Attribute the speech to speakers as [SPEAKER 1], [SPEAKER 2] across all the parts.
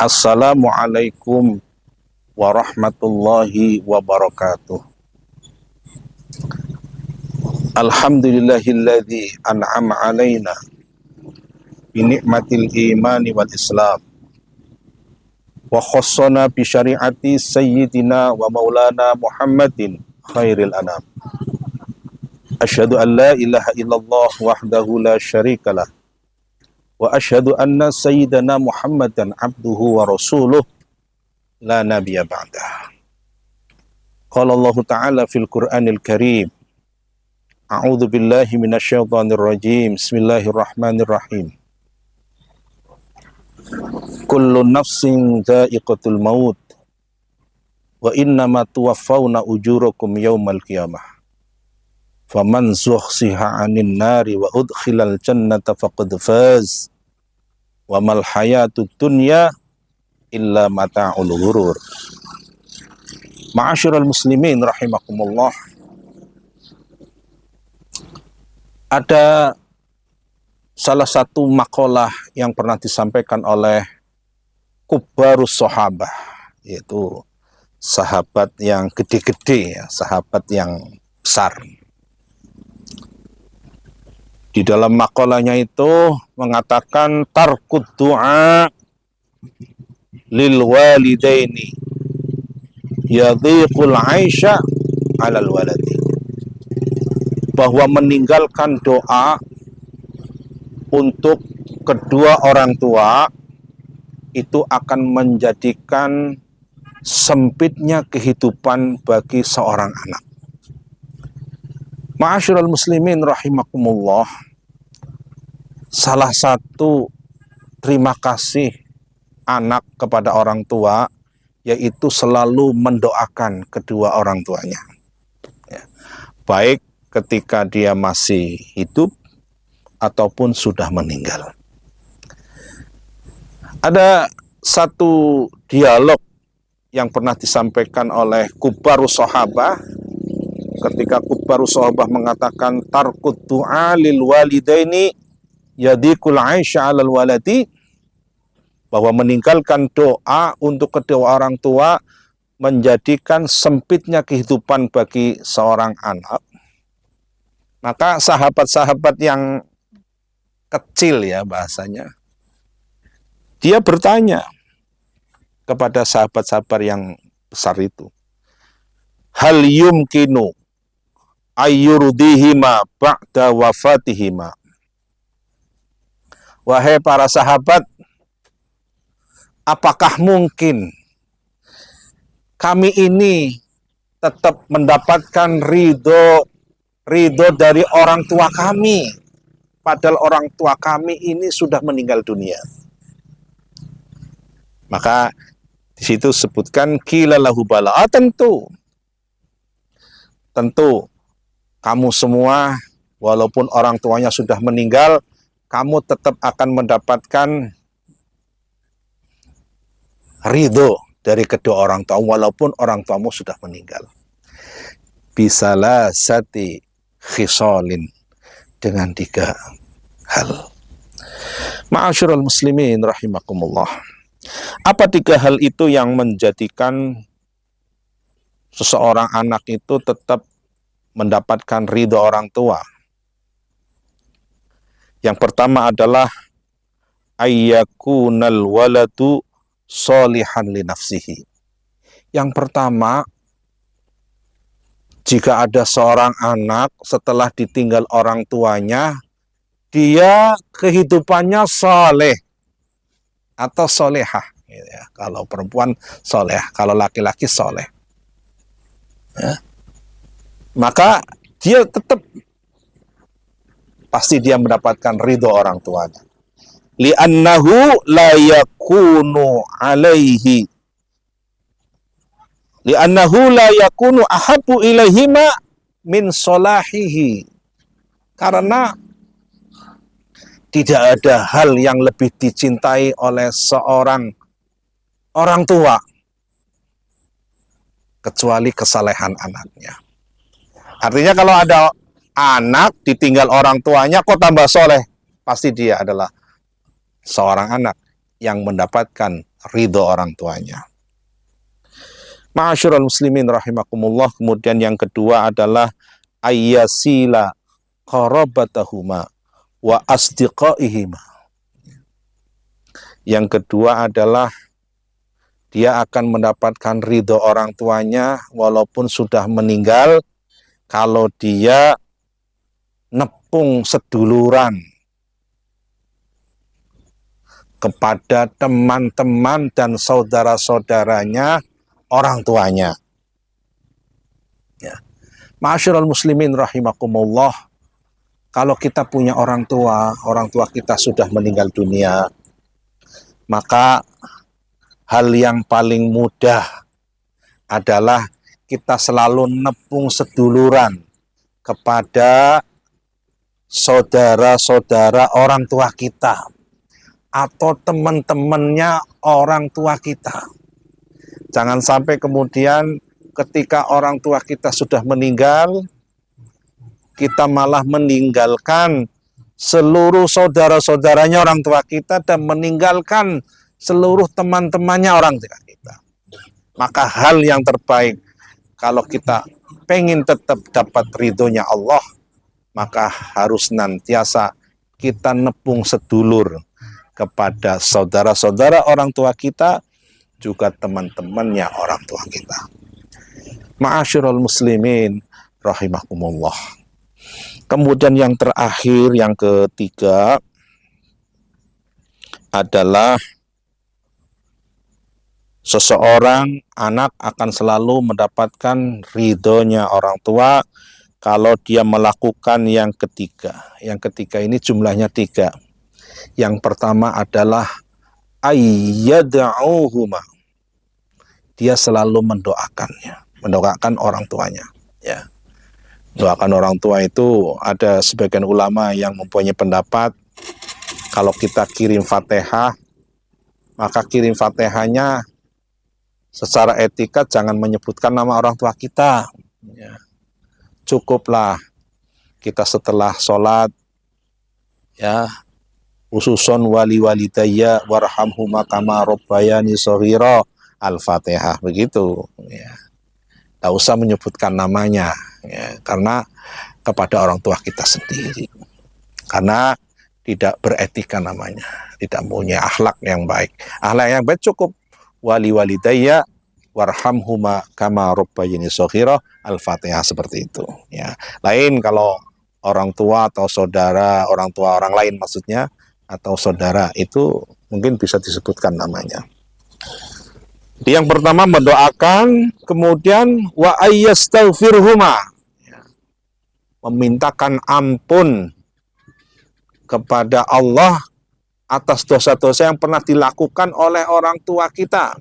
[SPEAKER 1] Assalamualaikum warahmatullahi wabarakatuh. Alhamdulillahilladzi an'ama alaina binikmatil imani wal islam wa khassana bi syariati sayyidina wa maulana Muhammadin khairil anam. Asyhadu an la ilaha illallah wahdahu la syarikalah wa asyhadu anna sayyidana Muhammadan abduhu wa rasuluh la nabiyya ba'dah. Qala Allah Ta'ala fil Qur'anil Karim. A'udzu billahi minasyaitonir rajim. Bismillahirrahmanirrahim. Kullu nafsin dha'iqatul maut wa innama tuwaffawna ujurakum yaumal qiyamah. Faman zuhziha 'anil nari wa udkhilal jannata faqad faz. Wa mal hayatud dunya illa mata'ul ghurur. Ma'asyiral muslimin rahimakumullah. Ada salah satu makalah yang pernah disampaikan oleh kubarus sahabah, yaitu sahabat yang gede-gede, sahabat yang besar. Di dalam makalahnya itu mengatakan tarkud du'a lil walidaini yadhiqul 'aisha 'alal waladi, bahwa meninggalkan doa untuk kedua orang tua itu akan menjadikan sempitnya kehidupan bagi seorang anak. Ma'asyiral muslimin rahimakumullah, salah satu terima kasih anak kepada orang tua yaitu selalu mendoakan kedua orang tuanya, ya, baik ketika dia masih hidup ataupun sudah meninggal. Ada satu dialog yang pernah disampaikan oleh kubarus sahabah ketika kubarus sahabah mengatakan tarkud du'a lil walidaini yadhiqul 'aisha 'alal waladi, bahwa meninggalkan doa untuk kedua orang tua menjadikan sempitnya kehidupan bagi seorang anak. Maka sahabat-sahabat yang kecil, ya bahasanya, dia bertanya kepada sahabat-sahabat yang besar itu, hal yumkinu ayyurdihima ba'da wafatihima. Wahai para sahabat, apakah mungkin kami ini tetap mendapatkan ridho dari orang tua kami, padahal orang tua kami ini sudah meninggal dunia? Maka di situ sebutkan qila lahu bala. Tentu kamu semua walaupun orang tuanya sudah meninggal, kamu tetap akan mendapatkan ridho dari kedua orang tua walaupun orang tuamu sudah meninggal. Bisalah sati khisalin, dengan 3 hal. Ma'asyiral muslimin rahimakumullah. Apa 3 hal itu yang menjadikan seseorang anak itu tetap mendapatkan ridho orang tua? Yang pertama adalah ayyakunal waladu sholihan li nafsihi. Yang pertama, jika ada seorang anak setelah ditinggal orang tuanya, dia kehidupannya soleh atau solehah, ya. Kalau perempuan soleh, kalau laki-laki soleh, ya. Maka dia tetap pasti dia mendapatkan ridho orang tuanya. Li'annahu la yakunu alaihi, li'annahu la yakunu ahabbu ilaihima min solahihi. Karena tidak ada hal yang lebih dicintai oleh seorang orang tua kecuali kesalehan anaknya. Artinya kalau ada anak ditinggal orang tuanya kok tambah soleh, pasti dia adalah seorang anak yang mendapatkan ridho orang tuanya. Ma'asyiral muslimin rahimakumullah. Kemudian yang kedua adalah ayyasila qarabatahuma wa asdiqaihima. Yang kedua adalah dia akan mendapatkan ridho orang tuanya walaupun sudah meninggal kalau dia nepung seduluran kepada teman-teman dan saudara-saudaranya orang tuanya. Ya. Ma'asyiral muslimin rahimakumullah, kalau kita punya orang tua kita sudah meninggal dunia, maka hal yang paling mudah adalah kita selalu nepung seduluran kepada saudara-saudara orang tua kita atau teman-temannya orang tua kita. Jangan sampai kemudian ketika orang tua kita sudah meninggal, kita malah meninggalkan seluruh saudara-saudaranya orang tua kita dan meninggalkan seluruh teman-temannya orang tua kita. Maka hal yang terbaik kalau kita pengen tetap dapat ridhonya Allah, maka harus senantiasa kita nepung sedulur kepada saudara-saudara orang tua kita, juga teman-temannya orang tua kita. Ma'asyiral muslimin rahimakumullah. Kemudian yang terakhir, yang ketiga adalah seseorang anak akan selalu mendapatkan ridhonya orang tua kalau dia melakukan yang ketiga. Yang ketiga ini jumlahnya 3. Yang pertama adalah ayyad'uhuma. Dia selalu mendoakan orang tuanya. Ya. Doakan orang tua itu ada sebagian ulama yang mempunyai pendapat kalau kita kirim Fatihah, maka kirim Fatihahnya secara etika jangan menyebutkan nama orang tua kita. Ya. Cukuplah kita setelah sholat, ya, ususon wali walidayya warhamhuma kama rabbayani shaghira, Al-Fatihah, begitu. Ya. Tak usah menyebutkan namanya, ya, karena kepada orang tua kita sendiri. Karena tidak beretika namanya, tidak punya akhlak yang baik. Akhlak yang baik cukup wali walidayya warhamhuma kama rabbayani shaghira, Al-Fatihah, seperti itu. Ya. Lain kalau orang tua atau saudara, orang tua orang lain maksudnya, atau saudara, itu mungkin bisa disebutkan namanya. Yang pertama mendoakan, kemudian wa ayyastaghfirhuma, memintakan ampun kepada Allah atas dosa-dosa yang pernah dilakukan oleh orang tua kita.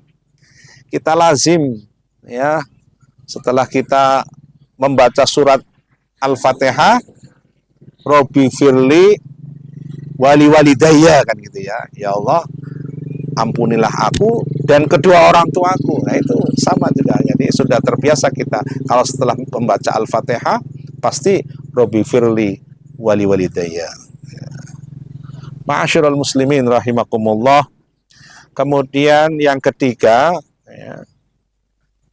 [SPEAKER 1] Kita lazim, ya, setelah kita membaca surat Al-Fatihah, Robbi firli wali walidayya, kan gitu ya. Ya Allah, ampunilah aku dan kedua orang tuaku. Nah itu sama juga. Jadi sudah terbiasa kita kalau setelah membaca Al-Fatihah pasti Robbi firli wali walidayya. Ma'asyiral muslimin rahimakumullah. Kemudian yang ketiga, ya,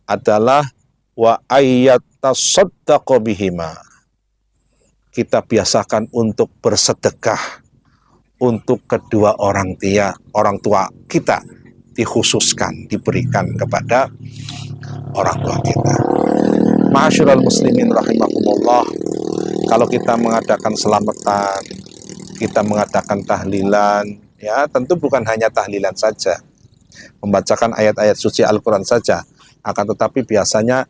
[SPEAKER 1] adalah wa ayyatasaddaqu bihima. Kita biasakan untuk bersedekah untuk kedua orang tua kita, dikhususkan, diberikan kepada orang tua kita. Ma'asyiral muslimin rahimakumullah, kalau kita mengadakan selamatan, kita mengadakan tahlilan, ya tentu bukan hanya tahlilan saja, membacakan ayat-ayat suci Al-Quran saja, akan tetapi biasanya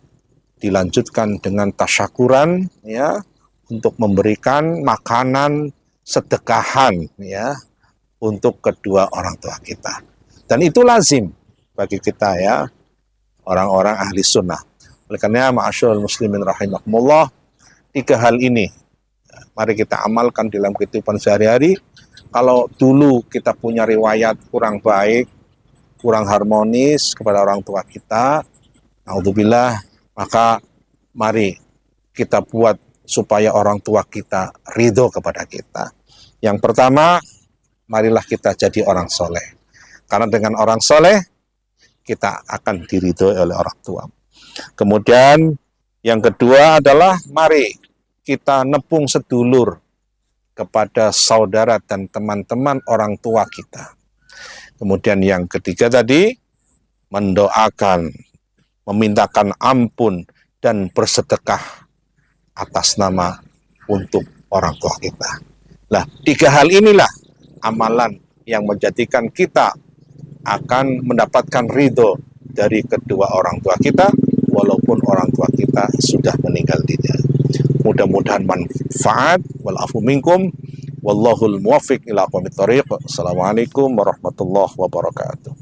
[SPEAKER 1] dilanjutkan dengan tasyakuran, ya, untuk memberikan makanan sedekahan, ya, untuk kedua orang tua kita. Dan itu lazim bagi kita, ya, orang-orang ahli sunnah. Oleh karena ma'asyiral muslimin rahimakumullah, 3 hal ini mari kita amalkan dalam kehidupan sehari-hari. Kalau dulu kita punya riwayat kurang baik, kurang harmonis kepada orang tua kita, naudzubillah, maka mari kita buat supaya orang tua kita ridho kepada kita. Yang pertama, marilah kita jadi orang soleh. Karena dengan orang soleh, kita akan diridhoi oleh orang tua. Kemudian yang kedua adalah mari kita nepung sedulur kepada saudara dan teman-teman orang tua kita. Kemudian yang ketiga tadi, mendoakan, memintakan ampun, dan bersedekah atas nama untuk orang tua kita. Nah, 3 hal inilah amalan yang menjadikan kita akan mendapatkan ridho dari kedua orang tua kita, walaupun orang tua kita sudah meninggal dunia. Mudah-mudahan manfaat. Walafu minkum. Wallahul muwaffiq ila aqwamit thoriq. Assalamualaikum warahmatullahi wabarakatuh.